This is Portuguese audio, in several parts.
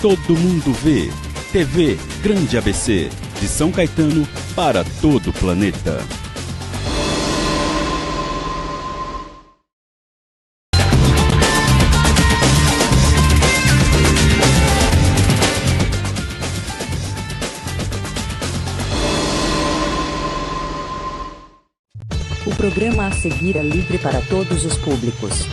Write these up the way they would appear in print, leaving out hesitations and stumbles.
todo mundo vê. TV Grande ABC, de São Caetano para todo o planeta. O programa a seguir é livre para todos os públicos.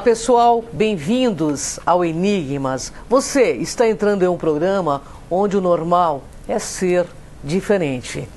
Pessoal, bem-vindos ao Enigmas. Você está entrando em um programa onde o normal é ser diferente.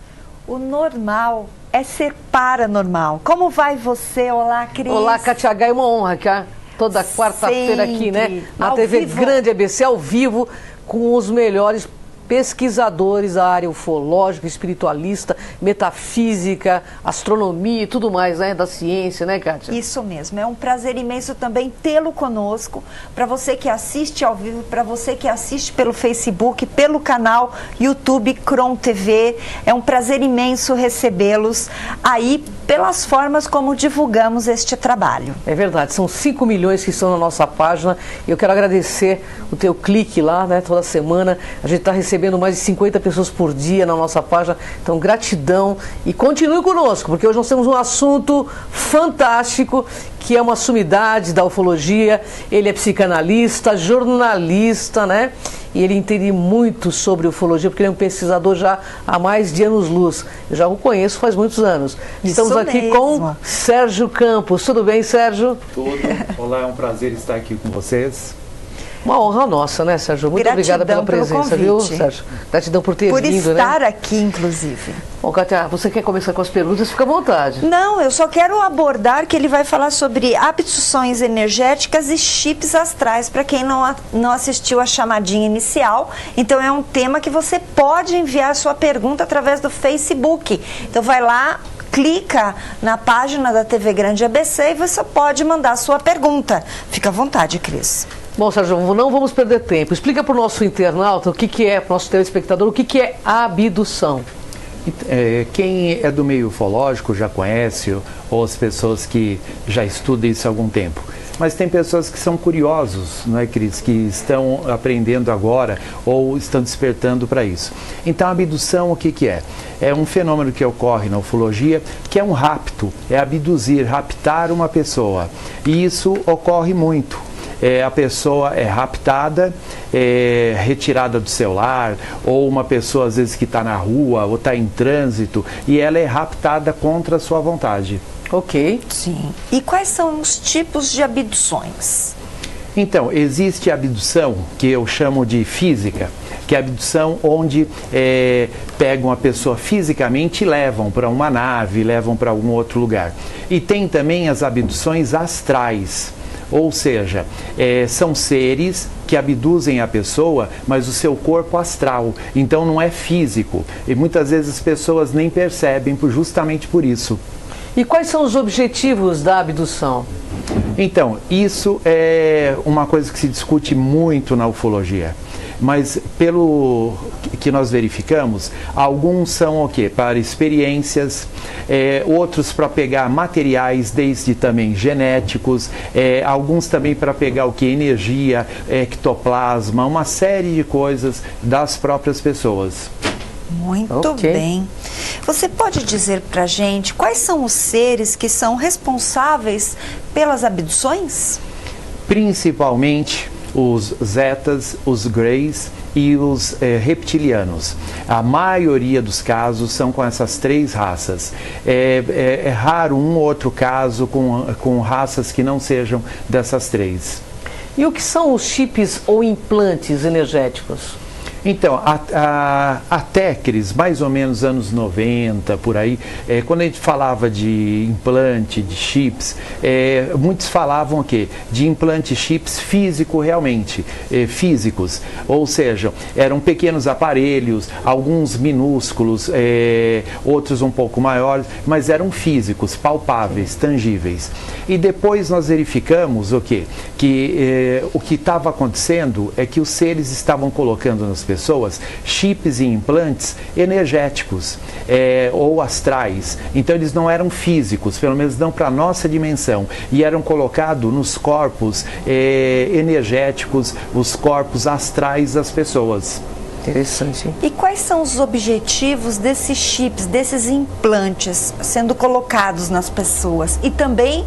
O normal é ser paranormal. Como vai você? Olá, Cris. Olá, Cátia H, é uma honra, cá. Toda quarta-feira aqui, né? Na TV vivo. Grande ABC, ao vivo, com os melhores pesquisadores da área ufológica, espiritualista, metafísica, astronomia e tudo mais, né? Da ciência, né, Kátia? Isso mesmo. É um prazer imenso também tê-lo conosco. Para você que assiste ao vivo, para você que assiste pelo Facebook, pelo canal YouTube Cron TV. É um prazer imenso recebê-los aí pelas formas como divulgamos este trabalho. É verdade. São 5 milhões que estão na nossa página. Eu quero agradecer o teu clique lá, né? Toda semana. A gente está recebendo mais de 50 pessoas por dia na nossa página, então gratidão e continue conosco, porque hoje nós temos um assunto fantástico, que é uma sumidade da ufologia. Ele é psicanalista, jornalista, né? E ele entende muito sobre ufologia, porque ele é um pesquisador já há mais de anos-luz. Eu já o conheço faz muitos anos. Estamos Isso aqui mesmo. Com Sérgio Campos. Tudo bem, Sérgio? Tudo. Olá, é um prazer estar aqui com vocês. Uma honra nossa, né, Sérgio? Muito obrigada pela presença, viu, Sérgio? Gratidão por ter vindo, né? Por estar aqui, inclusive. Bom, Cátia, você quer começar com as perguntas? Fica à vontade. Não, eu só quero abordar que ele vai falar sobre abduções energéticas e chips astrais, para quem não assistiu a chamadinha inicial. Então, é um tema que você pode enviar a sua pergunta através do Facebook. Então, vai lá, clica na página da TV Grande ABC e você pode mandar a sua pergunta. Fica à vontade, Cris. Bom, Sérgio, não vamos perder tempo. Explica para o nosso internauta o que é, para o nosso telespectador, o que é abdução. Quem é do meio ufológico já conhece, ou as pessoas que já estudam isso há algum tempo. Mas tem pessoas que são curiosos, não é, Cris? Que estão aprendendo agora ou estão despertando para isso. Então, a abdução, o que é? É um fenômeno que ocorre na ufologia, que é um rapto, é abduzir, raptar uma pessoa. E isso ocorre muito. A pessoa é raptada, retirada do seu lar, ou uma pessoa às vezes que está na rua ou está em trânsito, e ela é raptada contra a sua vontade. Ok. Sim. E quais são os tipos de abduções? Então, existe a abdução que eu chamo de física, que é a abdução onde pegam a pessoa fisicamente e levam para uma nave, levam para algum outro lugar. E tem também as abduções astrais. Ou seja, são seres que abduzem a pessoa, mas o seu corpo astral, então não é físico. E muitas vezes as pessoas nem percebem justamente por isso. E quais são os objetivos da abdução? Então, isso é uma coisa que se discute muito na ufologia. Mas pelo que nós verificamos, alguns são o quê? Para experiências, outros para pegar materiais, desde também genéticos, alguns também para pegar o que? Energia, ectoplasma, uma série de coisas das próprias pessoas. Muito bem. Você pode dizer para a gente quais são os seres que são responsáveis pelas abduções? Principalmente os zetas, os greys e os reptilianos. A maioria dos casos são com essas três raças. É raro um ou outro caso com raças que não sejam dessas três. E o que são os chips ou implantes energéticos? Então, até, Cris, mais ou menos anos 90, por aí, quando a gente falava de implante, de chips, muitos falavam o quê? De implante chips físico realmente, físicos, ou seja, eram pequenos aparelhos, alguns minúsculos, outros um pouco maiores, mas eram físicos, palpáveis, tangíveis. E depois nós verificamos o quê? Que o que estava acontecendo é que os seres estavam colocando nas pessoas chips e implantes energéticos ou astrais. Então eles não eram físicos, pelo menos não para a nossa dimensão, e eram colocados nos corpos energéticos, os corpos astrais das pessoas. Interessante, hein? E quais são os objetivos desses chips, desses implantes sendo colocados nas pessoas? E também,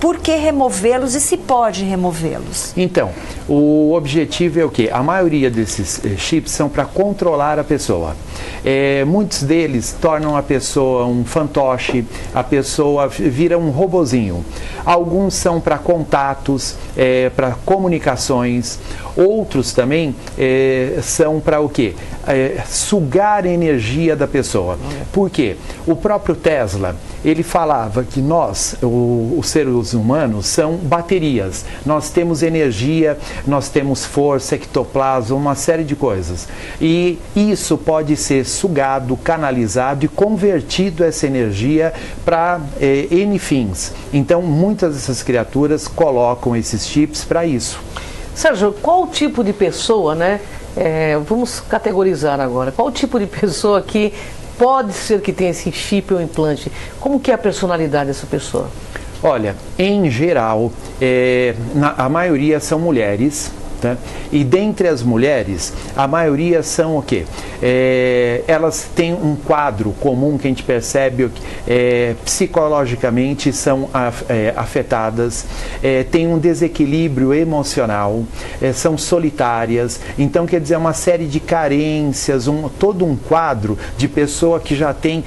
por que removê-los e se pode removê-los? Então, o objetivo é o quê? A maioria desses chips são para controlar a pessoa. Muitos deles tornam a pessoa um fantoche, a pessoa vira um robozinho. Alguns são para contatos, para comunicações. Outros também são para o quê? Sugar a energia da pessoa. Por quê? O próprio Tesla, ele falava que nós, os seres humanos, são baterias. Nós temos energia, nós temos força, ectoplasma, uma série de coisas. E isso pode ser sugado, canalizado e convertido essa energia para N fins. Então, muitas dessas criaturas colocam esses chips para isso. Sérgio, qual tipo de pessoa, né? Vamos categorizar agora. Qual tipo de pessoa que pode ser que tenha esse chip ou implante? Como que é a personalidade dessa pessoa? Olha, em geral, a maioria são mulheres. Tá? E dentre as mulheres, a maioria são o quê? Elas têm um quadro comum que a gente percebe, psicologicamente são afetadas, têm um desequilíbrio emocional, são solitárias, então quer dizer, uma série de carências, todo um quadro de pessoa que já tem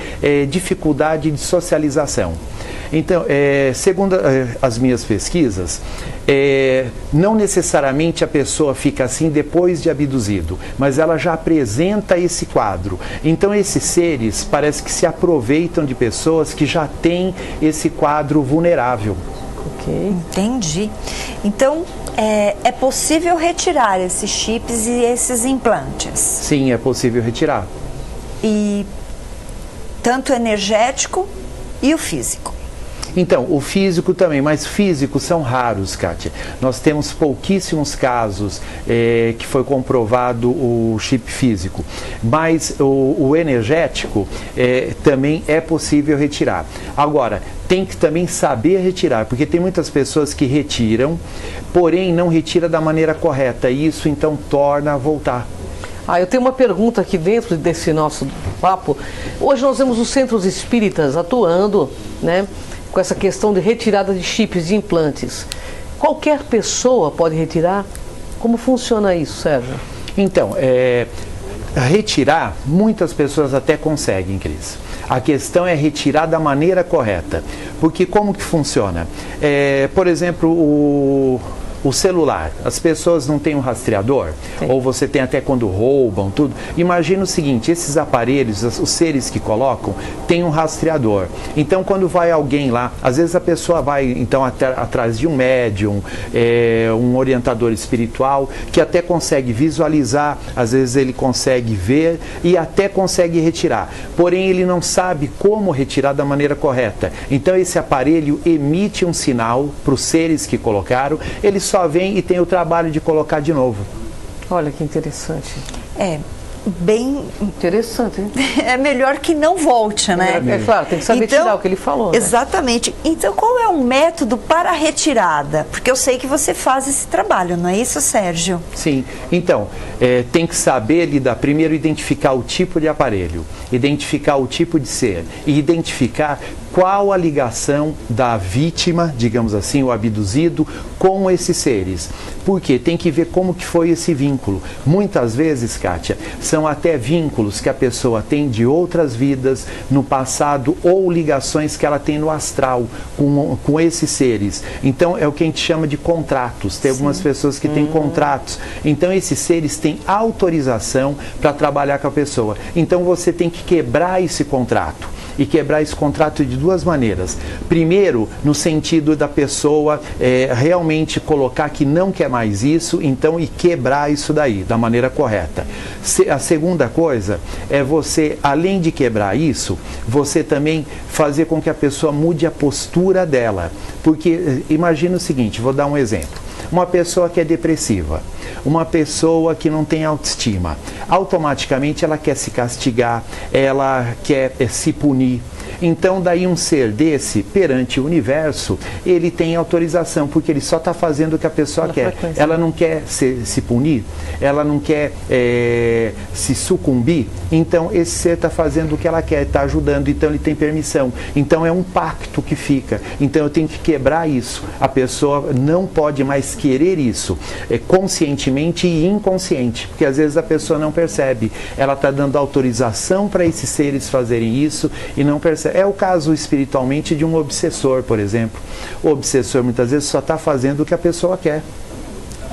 dificuldade de socialização. Então, segundo as minhas pesquisas, não necessariamente a pessoa fica assim depois de abduzido, mas ela já apresenta esse quadro. Então, esses seres parece que se aproveitam de pessoas que já têm esse quadro vulnerável. Ok. Entendi. Então, é possível retirar esses chips e esses implantes? Sim, é possível retirar. E tanto o energético e o físico? Então, o físico também, mas físicos são raros, Kátia. Nós temos pouquíssimos casos que foi comprovado o chip físico, mas o energético também é possível retirar. Agora, tem que também saber retirar, porque tem muitas pessoas que retiram, porém não retira da maneira correta, e isso então torna a voltar. Eu tenho uma pergunta aqui dentro desse nosso papo. Hoje nós vemos os centros espíritas atuando, né, com essa questão de retirada de chips e implantes. Qualquer pessoa pode retirar? Como funciona isso, Sérgio? Então, retirar, muitas pessoas até conseguem, Cris. A questão é retirar da maneira correta. Porque como que funciona? Por exemplo, o celular, as pessoas não têm um rastreador, ou você tem até quando roubam, tudo. Imagina o seguinte, esses aparelhos, os seres que colocam, têm um rastreador. Então, quando vai alguém lá, às vezes a pessoa vai então atrás de um médium, um orientador espiritual, que até consegue visualizar, às vezes ele consegue ver e até consegue retirar. Porém, ele não sabe como retirar da maneira correta. Então, esse aparelho emite um sinal para os seres que colocaram, eles só vem e tem o trabalho de colocar de novo. Olha que interessante. Bem interessante, hein? É melhor que não volte, né? É claro, tem que saber tirar o que ele falou. Exatamente. Né? Então, qual é o método para a retirada? Porque eu sei que você faz esse trabalho, não é isso, Sérgio? Sim. Então, tem que saber lidar, primeiro identificar o tipo de aparelho, identificar o tipo de ser e identificar qual a ligação da vítima, digamos assim, o abduzido, com esses seres. Porque tem que ver como que foi esse vínculo. Muitas vezes, Kátia, são até vínculos que a pessoa tem de outras vidas no passado ou ligações que ela tem no astral com esses seres. Então é o que a gente chama de contratos. Tem algumas pessoas que têm contratos. Então esses seres têm autorização para trabalhar com a pessoa. Então você tem que quebrar esse contrato. E quebrar esse contrato de duas maneiras. Primeiro, no sentido da pessoa realmente colocar que não quer mais isso, então, e quebrar isso daí, da maneira correta. A segunda coisa é você, além de quebrar isso, você também fazer com que a pessoa mude a postura dela. Porque, imagina o seguinte, vou dar um exemplo. Uma pessoa que é depressiva, uma pessoa que não tem autoestima, automaticamente ela quer se castigar, ela quer se punir. Então, daí um ser desse, perante o universo, ele tem autorização, porque ele só está fazendo o que a pessoa quer. Ela não quer se punir, ela não quer se sucumbir, então esse ser está fazendo o que ela quer, está ajudando, então ele tem permissão. Então é um pacto que fica. Então eu tenho que quebrar isso. A pessoa não pode mais querer isso, conscientemente e inconsciente, porque às vezes a pessoa não percebe. Ela está dando autorização para esses seres fazerem isso e não percebe. É o caso espiritualmente de um obsessor, por exemplo. O obsessor muitas vezes só está fazendo o que a pessoa quer.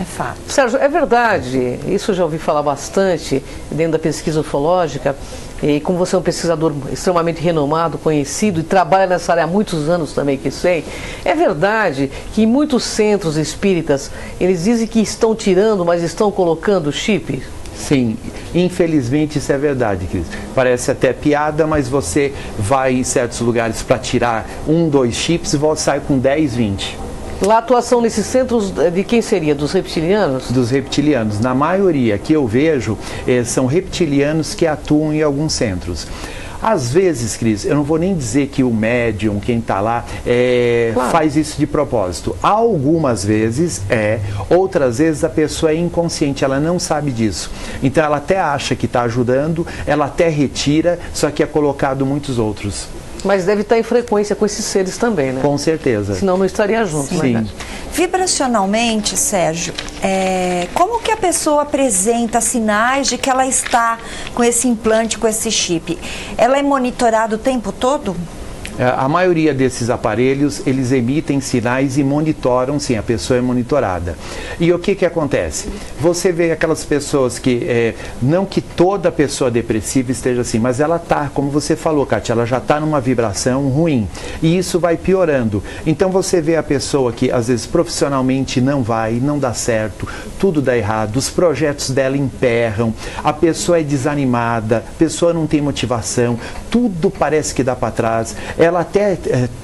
É fato. Sérgio, é verdade, isso eu já ouvi falar bastante dentro da pesquisa ufológica, e como você é um pesquisador extremamente renomado, conhecido, e trabalha nessa área há muitos anos também, que sei, é verdade que em muitos centros espíritas, eles dizem que estão tirando, mas estão colocando chip? Sim, infelizmente isso é verdade, Cris. Parece até piada, mas você vai em certos lugares para tirar 1, 2 chips e sai com 10, 20. Lá a atuação nesses centros de quem seria? Dos reptilianos? Dos reptilianos. Na maioria que eu vejo, são reptilianos que atuam em alguns centros. Às vezes, Cris, eu não vou nem dizer que o médium, quem está lá, claro, faz isso de propósito. Algumas vezes outras vezes a pessoa é inconsciente, ela não sabe disso. Então ela até acha que está ajudando, ela até retira, só que é colocado muitos outros. Mas deve estar em frequência com esses seres também, né? Com certeza. Senão não estaria junto, né? Sim. Vibracionalmente, Sérgio, como que a pessoa apresenta sinais de que ela está com esse implante, com esse chip? Ela é monitorada o tempo todo? A maioria desses aparelhos, eles emitem sinais e monitoram, sim, a pessoa é monitorada. E o que acontece? Você vê aquelas pessoas que, não que toda pessoa depressiva esteja assim, mas ela está, como você falou, Kátia, ela já está numa vibração ruim. E isso vai piorando. Então você vê a pessoa que, às vezes, profissionalmente não dá certo, tudo dá errado, os projetos dela emperram, a pessoa é desanimada, a pessoa não tem motivação, tudo parece que dá para trás. Ela até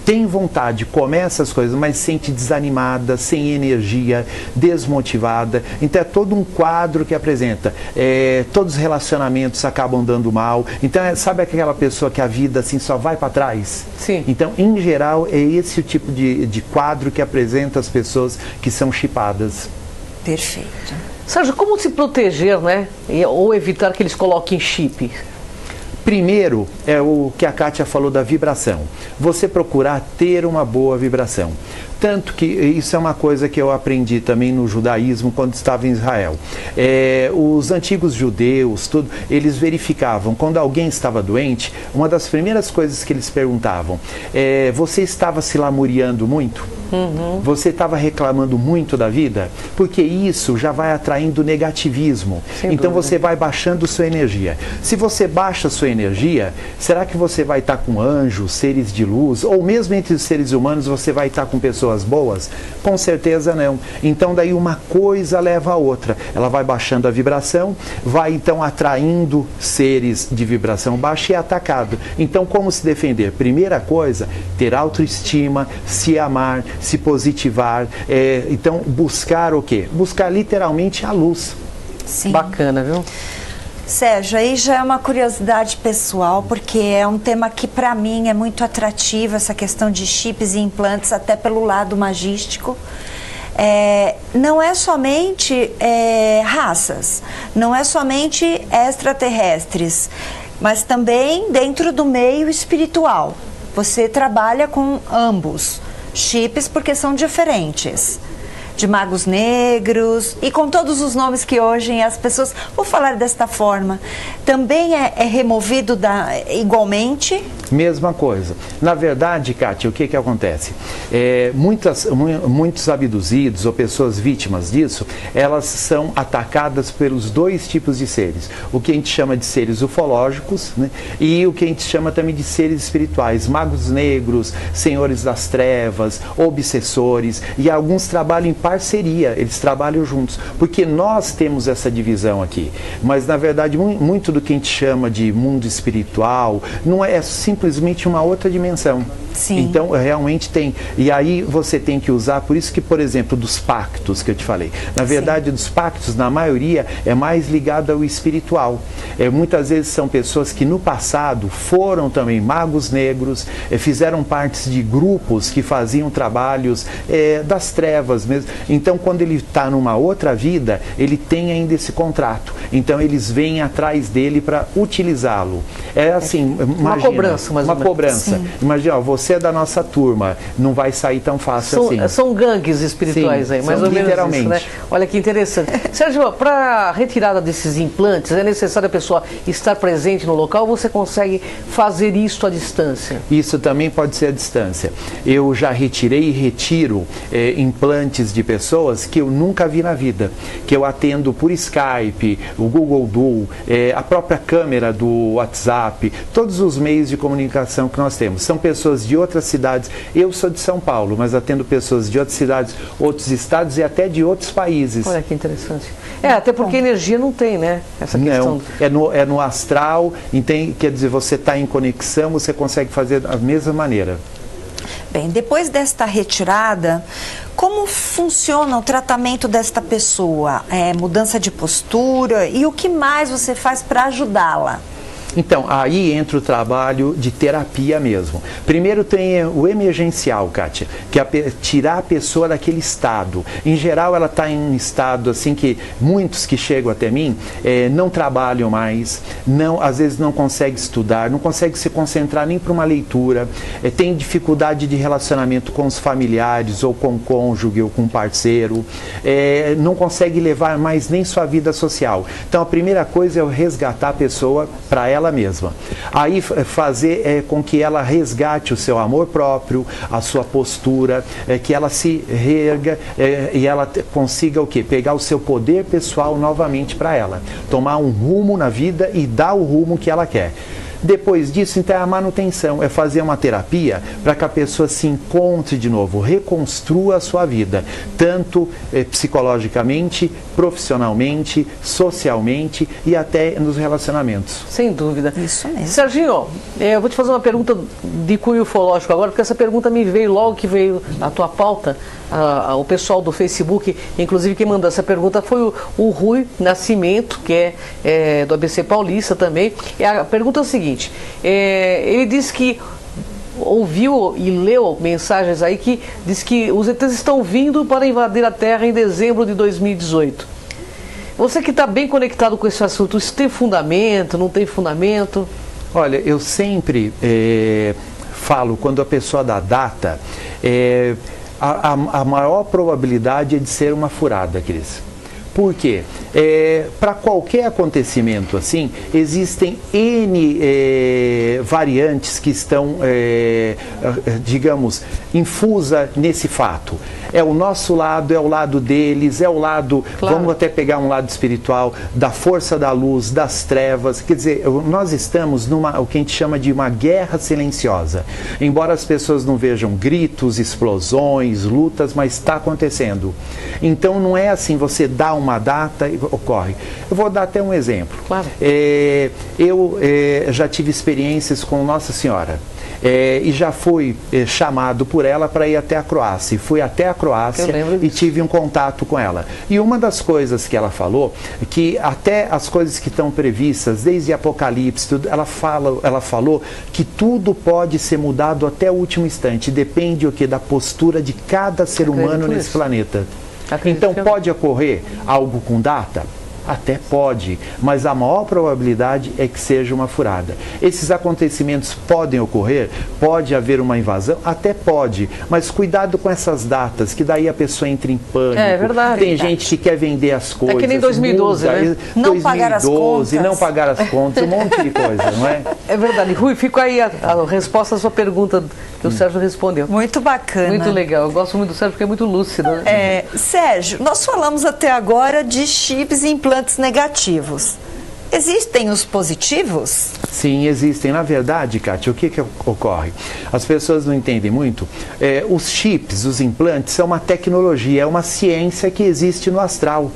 tem vontade, começa as coisas, mas se sente desanimada, sem energia, desmotivada. Então é todo um quadro que apresenta. Todos os relacionamentos acabam dando mal. Então sabe aquela pessoa que a vida assim só vai para trás? Sim. Então, em geral, é esse o tipo de quadro que apresenta as pessoas que são chipadas. Perfeito. Sérgio, como se proteger, né? Ou evitar que eles coloquem chip? Primeiro, é o que a Kátia falou da vibração. Você procurar ter uma boa vibração. Tanto que isso é uma coisa que eu aprendi também no judaísmo quando estava em Israel. Os antigos judeus, eles verificavam, quando alguém estava doente, uma das primeiras coisas que eles perguntavam, você estava se lamuriando muito? Uhum. Você estava reclamando muito da vida? Porque isso já vai atraindo negativismo. Então você vai baixando sua energia. Se você baixa sua energia, será que você vai estar com anjos, seres de luz? Ou mesmo entre os seres humanos você vai estar com pessoas boas? Com certeza não. Então daí uma coisa leva a outra. Ela vai baixando a vibração, vai então atraindo seres de vibração baixa e é atacado. Então como se defender? Primeira coisa, ter autoestima, se amar, se positivar, então buscar o quê? Buscar literalmente a luz. Sim. Bacana, viu? Sérgio, aí já é uma curiosidade pessoal, porque é um tema que para mim é muito atrativo, essa questão de chips e implantes, até pelo lado magístico. Não é somente raças, não é somente extraterrestres, mas também dentro do meio espiritual. Você trabalha com ambos chips porque são diferentes. de magos negros e com todos os nomes que hoje as pessoas, vou falar desta forma, também é removido igualmente? Mesma coisa. Na verdade, Kátia, o que acontece? Muitos abduzidos ou pessoas vítimas disso, elas são atacadas pelos dois tipos de seres. O que a gente chama de seres ufológicos, né? E o que a gente chama também de seres espirituais, magos negros, senhores das trevas, obsessores, e alguns trabalham em parceria, eles trabalham juntos, porque nós temos essa divisão aqui. Mas, na verdade, muito do que a gente chama de mundo espiritual não é simplesmente uma outra dimensão. Sim. Então, realmente tem. E aí você tem que usar, por isso que, por exemplo, dos pactos que eu te falei. Na verdade, dos pactos, na maioria, é mais ligado ao espiritual. Muitas vezes são pessoas que no passado foram também magos negros, fizeram parte de grupos que faziam trabalhos das trevas mesmo. Então, quando ele está numa outra vida, ele tem ainda esse contrato. Então, eles vêm atrás dele para utilizá-lo. É assim, imagina, uma cobrança, mais ou menos. Uma cobrança. Sim. Imagina, ó, você é da nossa turma, não vai sair tão fácil assim. São gangues espirituais. Sim, aí, mais ou menos literalmente. Isso, né? Olha que interessante. Sérgio, para a retirada desses implantes, é necessário a pessoa estar presente no local ou você consegue fazer isso à distância? Isso também pode ser à distância. Eu já retirei e retiro implantes de pessoas que eu nunca vi na vida, que eu atendo por Skype, o Google Duo, a própria câmera do WhatsApp, todos os meios de comunicação que nós temos. São pessoas de outras cidades. Eu sou de São Paulo, mas atendo pessoas de outras cidades, outros estados e até de outros países. Olha que interessante. Até porque energia não tem, né? Essa questão. Não, é no astral, quer dizer, você está em conexão, você consegue fazer da mesma maneira. Bem, depois desta retirada, como funciona o tratamento desta pessoa? Mudança de postura e o que mais você faz para ajudá-la? Então, aí entra o trabalho de terapia mesmo. Primeiro tem o emergencial, Kátia, que é tirar a pessoa daquele estado. Em geral, ela está em um estado assim que muitos que chegam até mim não trabalham mais, às vezes não conseguem estudar, não conseguem se concentrar nem para uma leitura, tem dificuldade de relacionamento com os familiares, ou com o cônjuge, ou com o parceiro, não consegue levar mais nem sua vida social. Então, a primeira coisa é eu resgatar a pessoa para ela mesma. Aí fazer com que ela resgate o seu amor próprio, a sua postura, que ela se reerga e ela consiga o quê? Pegar o seu poder pessoal novamente para ela. Tomar um rumo na vida e dar o rumo que ela quer. Depois disso, então, é a manutenção, é fazer uma terapia para que a pessoa se encontre de novo, reconstrua a sua vida, tanto psicologicamente, profissionalmente, socialmente e até nos relacionamentos. Sem dúvida. Isso mesmo. Serginho, eu vou te fazer uma pergunta de cunho ufológico agora, porque essa pergunta me veio logo que veio a tua pauta. O pessoal do Facebook, inclusive quem mandou essa pergunta foi o Rui Nascimento, que é do ABC Paulista também. E a pergunta é o seguinte, ele disse que ouviu e leu mensagens aí que diz que os ETs estão vindo para invadir a Terra em dezembro de 2018. Você que está bem conectado com esse assunto, isso tem fundamento, não tem fundamento? Olha, eu sempre falo, quando a pessoa dá data, a maior probabilidade é de ser uma furada, Cris. Por quê? Para qualquer acontecimento assim, existem N variantes que estão, digamos, infusa nesse fato. É o nosso lado, é o lado deles, é o lado, claro. Vamos até pegar um lado espiritual, da força da luz, das trevas. Quer dizer, nós estamos o que a gente chama de uma guerra silenciosa. Embora as pessoas não vejam gritos, explosões, lutas, mas está acontecendo. Então não é assim, você dá uma data e ocorre. Eu vou dar até um exemplo. Claro. Eu já tive experiências com Nossa Senhora. E já fui chamado por ela para ir até a Croácia. Fui até a Croácia e tive um contato com ela. E uma das coisas que ela falou, que até as coisas que estão previstas, desde Apocalipse, tudo, ela falou que tudo pode ser mudado até o último instante. Depende da postura de cada ser humano nesse planeta. Então pode ocorrer algo com data? Até pode, mas a maior probabilidade é que seja uma furada. Esses acontecimentos podem ocorrer? Pode haver uma invasão? Até pode, mas cuidado com essas datas, que daí a pessoa entra em pânico. É verdade. Tem gente que quer vender as coisas. É que nem 2012, muda, né? Não pagar as contas. Não pagar as contas, um monte de coisa, não é? É verdade. Rui, fica aí a resposta à sua pergunta que o Sérgio respondeu. Muito bacana. Muito legal. Eu gosto muito do Sérgio porque é muito lúcido, né? Sérgio, nós falamos até agora de chips e implantes negativos. Existem os positivos? Sim, existem. Na verdade, Kátia, o que ocorre? As pessoas não entendem muito. Os chips, os implantes, são uma tecnologia, é uma ciência que existe no astral.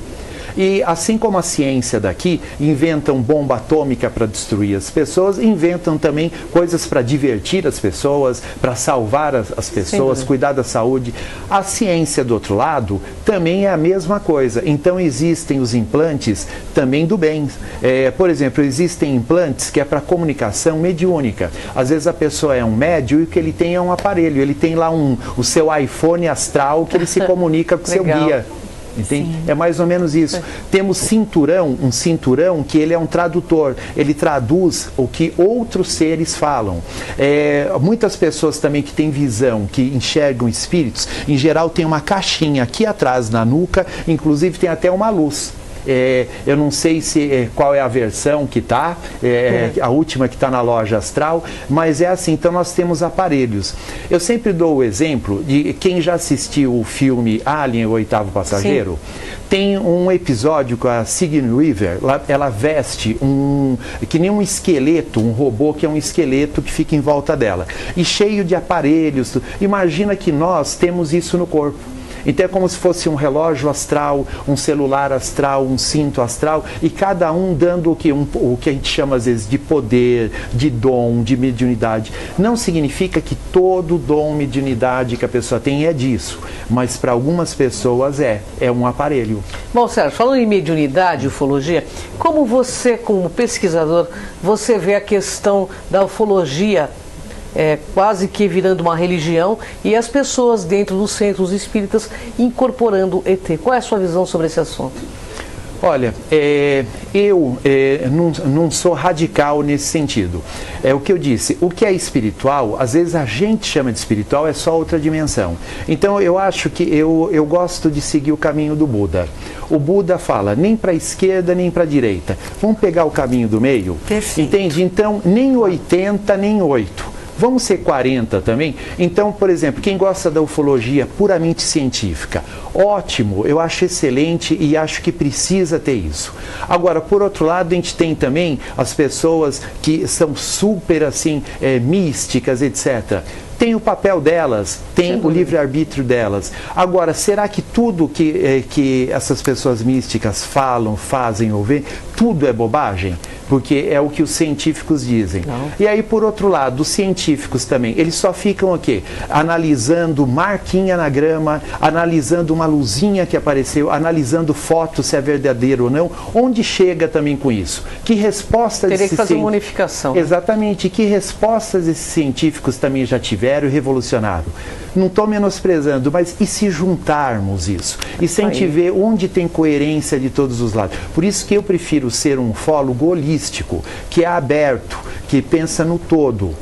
E assim como a ciência daqui inventam bomba atômica para destruir as pessoas, inventam também coisas para divertir as pessoas, para salvar as pessoas, cuidar da saúde. A ciência do outro lado também é a mesma coisa. Então existem os implantes também do bem. Por exemplo, existem implantes que é para comunicação mediúnica. Às vezes a pessoa é um médium e o que ele tem é um aparelho. Ele tem lá o seu iPhone astral que ele se comunica com o seu guia. Entende? É mais ou menos isso. Temos um cinturão que ele é um tradutor. Ele traduz o que outros seres falam. Muitas pessoas também que têm visão, que enxergam espíritos, em geral tem uma caixinha aqui atrás na nuca, inclusive tem até uma luz. Eu não sei qual é a versão que está, a última que está na loja astral, mas é assim, então nós temos aparelhos. Eu sempre dou o exemplo de quem já assistiu o filme Alien, o Oitavo Passageiro. Sim. Tem um episódio com a Sigourney Weaver, ela veste que nem um esqueleto, um robô que é um esqueleto que fica em volta dela, e cheio de aparelhos. Imagina que nós temos isso no corpo. Então é como se fosse um relógio astral, um celular astral, um cinto astral, e cada um dando o que a gente chama às vezes de poder, de dom, de mediunidade. Não significa que todo dom, mediunidade que a pessoa tem é disso, mas para algumas pessoas é um aparelho. Bom, Sérgio, falando em mediunidade e ufologia, como você, como pesquisador, você vê a questão da ufologia quase que virando uma religião e as pessoas dentro dos centros espíritas incorporando ET? Qual é a sua visão sobre esse assunto? Olha, eu não sou radical nesse sentido. É o que eu disse, o que é espiritual, às vezes a gente chama de espiritual, é só outra dimensão. Então eu acho que eu gosto de seguir o caminho do Buda. O Buda fala, nem para a esquerda, nem para a direita. Vamos pegar o caminho do meio? Perfeito. Entende? Então, nem 80, nem 8. Vamos ser 40 também? Então, por exemplo, quem gosta da ufologia puramente científica, ótimo, eu acho excelente e acho que precisa ter isso. Agora, por outro lado, a gente tem também as pessoas que são super assim, místicas, etc. Tem o papel delas, tem o livre-arbítrio delas. Agora, será que tudo que essas pessoas místicas falam, fazem ou veem, tudo é bobagem? Porque é o que os científicos dizem. Não. E aí, por outro lado, os científicos também, eles só ficam o quê? Analisando marquinha na grama, analisando uma luzinha que apareceu, analisando foto se é verdadeiro ou não. Onde chega também com isso? Que resposta teria que fazer uma unificação. Exatamente. Que respostas esses científicos também já tiveram e revolucionaram? Não estou menosprezando, mas e se juntarmos isso? E se a gente vê onde tem coerência de todos os lados? Por isso que eu prefiro ser um ufólogo holístico, que é aberto, que pensa no todo.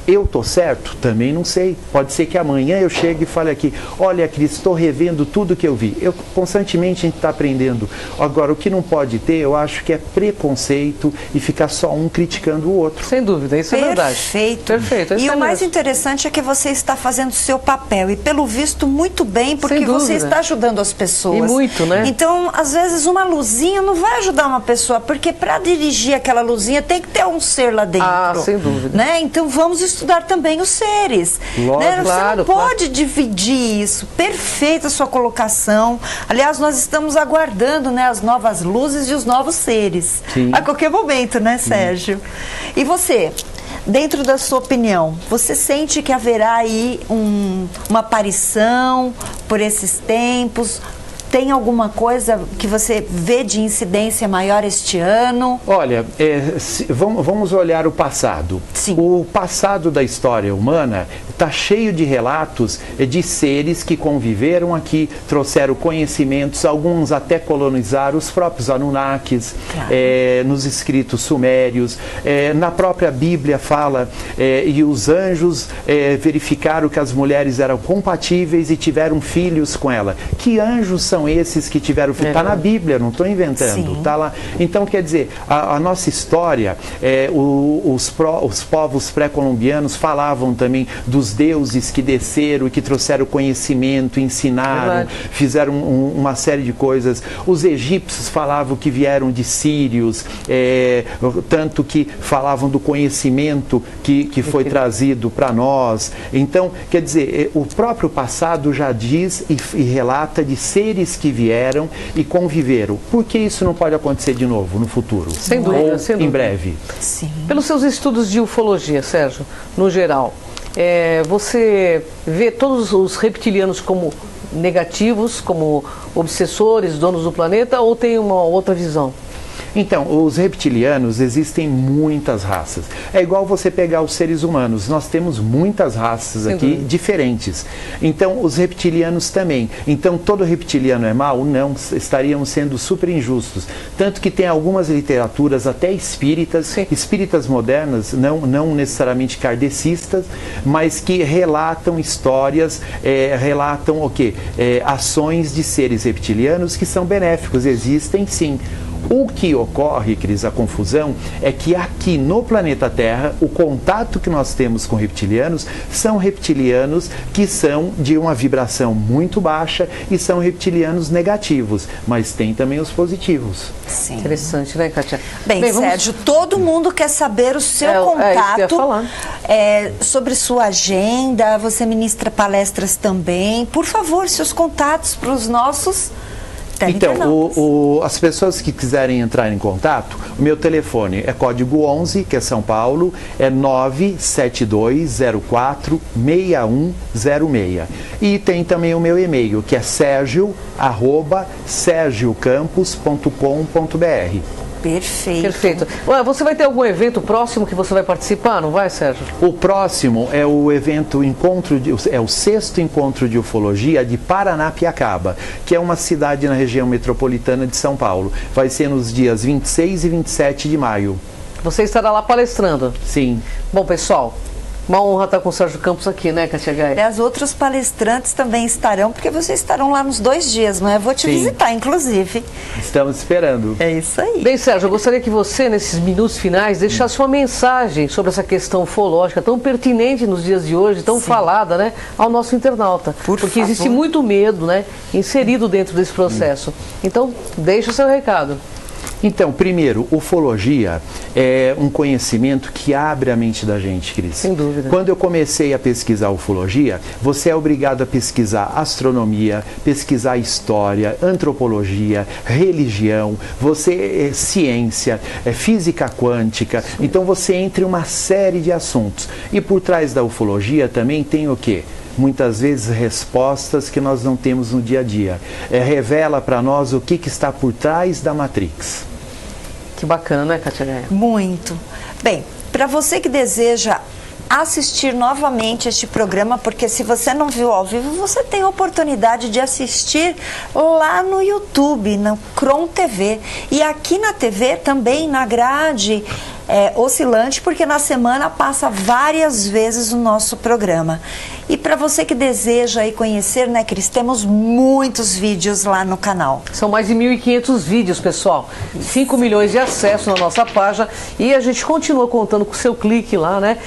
Eu estou certo? Também não sei. Pode ser que amanhã eu chegue e fale aqui, olha, Cris, estou revendo tudo que eu vi. Constantemente a gente está aprendendo. Agora, o que não pode ter, eu acho que é preconceito e ficar só um criticando o outro. Sem dúvida, isso é verdade. Perfeito. E o mais interessante é que você está fazendo o seu papel e, pelo visto, muito bem, porque você está ajudando as pessoas. E muito, né? Então, às vezes, uma luzinha não vai ajudar uma pessoa, porque para dirigir aquela luzinha tem que ter um ser lá dentro. Ah, sem dúvida. Né? Então, vamos estudar também os seres. Lógico, né? Você claro, não pode dividir isso. Perfeita a sua colocação. Aliás, nós estamos aguardando, né, as novas luzes e os novos seres. Sim. A qualquer momento, né, Sérgio? E você, dentro da sua opinião, você sente que haverá aí uma aparição por esses tempos? Tem alguma coisa que você vê de incidência maior este ano? Olha, vamos olhar o passado. Sim. O passado da história humana está cheio de relatos de seres que conviveram aqui, trouxeram conhecimentos, alguns até colonizaram os próprios Anunnakis, Claro. Nos escritos sumérios, na própria Bíblia fala, e os anjos verificaram que as mulheres eram compatíveis e tiveram filhos com ela. Que anjos são esses que tiveram filhos? Está na Bíblia, não estou inventando, Sim. tá lá. Então, quer dizer, a nossa história, os povos pré-colombianos falavam também dos deuses que desceram e que trouxeram conhecimento, ensinaram, Verdade. fizeram uma série de coisas. Os egípcios falavam que vieram de sírios, tanto que falavam do conhecimento que foi trazido para nós. Então, quer dizer, o próprio passado já diz e relata de seres que vieram e conviveram. Por que isso não pode acontecer de novo no futuro? Sem dúvida, Ou sem em dúvida. breve. Sim. Pelos seus estudos de ufologia, Sérgio, no geral, você vê todos os reptilianos como negativos, como obsessores, donos do planeta, ou tem uma outra visão? Então, os reptilianos, existem muitas raças. É igual você pegar os seres humanos. Nós temos muitas raças Sem aqui dúvida. diferentes. Então, os reptilianos também. Então, todo reptiliano é mau? Não, estaríamos sendo super injustos. Tanto que tem algumas literaturas, até espíritas, Sim. espíritas modernas, não necessariamente kardecistas, mas que relatam histórias, relatam o quê? Ações de seres reptilianos que são benéficos. Existem sim. O que ocorre, Cris, a confusão, é que aqui no planeta Terra, o contato que nós temos com reptilianos são reptilianos que são de uma vibração muito baixa e são reptilianos negativos, mas tem também os positivos. Sim. Interessante, né, Kátia? Bem, vamos- Sérgio, todo mundo quer saber o seu É isso que eu ia contato, falar. sobre sua agenda, você ministra palestras também. Por favor, seus contatos para os nossos Então, internautas. as pessoas que quiserem entrar em contato, o meu telefone é código 11, que é São Paulo, é 972046106. E tem também o meu e-mail, que é sergio@sergiocampos.com.br. Perfeito. Perfeito. Ué, você vai ter algum evento próximo que você vai participar, não vai, Sérgio? O próximo é o evento o 6º Encontro de Ufologia de Paranapiacaba, que é uma cidade na região metropolitana de São Paulo. Vai ser nos dias 26 e 27 de maio. Você estará lá palestrando. Sim. Bom, pessoal, uma honra estar com o Sérgio Campos aqui, né, Kátia Gaia? E as outros palestrantes também estarão, porque vocês estarão lá nos 2 dias, não é? Eu vou te Sim. visitar, inclusive. Estamos esperando. É isso aí. Bem, Sérgio, eu gostaria que você, nesses minutos finais, deixasse uma mensagem sobre essa questão ufológica tão pertinente nos dias de hoje, tão falada, né, ao nosso internauta. Por Porque favor. existe muito medo, né, inserido dentro desse processo. Então, deixa o seu recado. Então, primeiro, ufologia é um conhecimento que abre a mente da gente, Cris. Sem dúvida. Quando eu comecei a pesquisar ufologia, você é obrigado a pesquisar astronomia, pesquisar história, antropologia, religião, ciência, física quântica. Então, você entra em uma série de assuntos. E por trás da ufologia também tem o quê? Muitas vezes respostas que nós não temos no dia a dia. Revela para nós o que está por trás da Matrix. Que bacana, né, Kátia Gaia? Muito. Bem, para você que deseja assistir novamente este programa, porque se você não viu ao vivo, você tem a oportunidade de assistir lá no YouTube, no Cron TV. E aqui na TV também, na grade oscilante, porque na semana passa várias vezes o nosso programa. E para você que deseja aí conhecer, né, Cris, temos muitos vídeos lá no canal. São mais de 1.500 vídeos, pessoal. 5 milhões de acessos na nossa página. E a gente continua contando com o seu clique lá, né?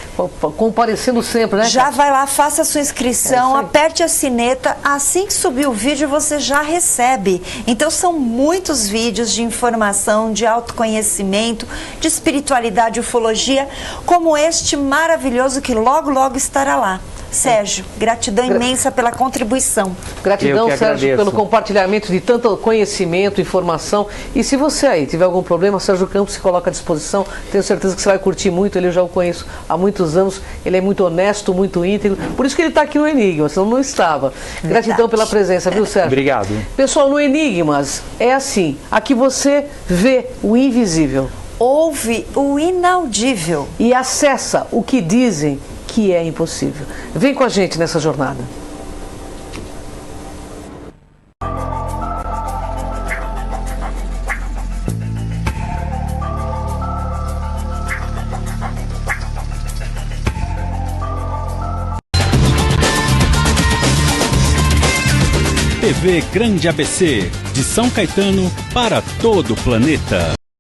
Comparecendo sempre, né? Já vai lá, faça a sua inscrição, É isso aí. aperte a sineta, assim que subir o vídeo você já recebe. Então são muitos vídeos de informação, de autoconhecimento, de espiritualidade, ufologia, como este maravilhoso que logo, logo estará lá. Sérgio, gratidão imensa pela contribuição. Gratidão, Sérgio, agradeço. pelo compartilhamento de tanto conhecimento, informação. E se você aí tiver algum problema, Sérgio Campos se coloca à disposição. Tenho certeza que você vai curtir muito. Ele eu já o conheço há muitos anos. Ele é muito honesto, muito íntegro. Por isso que ele está aqui no Enigma, senão não estava. Gratidão pela presença, viu, Sérgio? Obrigado. Pessoal, no Enigmas é assim. Aqui você vê o invisível. Ouve o inaudível. E acessa o que dizem que é impossível. Vem com a gente nessa jornada. TV Grande ABC, de São Caetano para todo o planeta.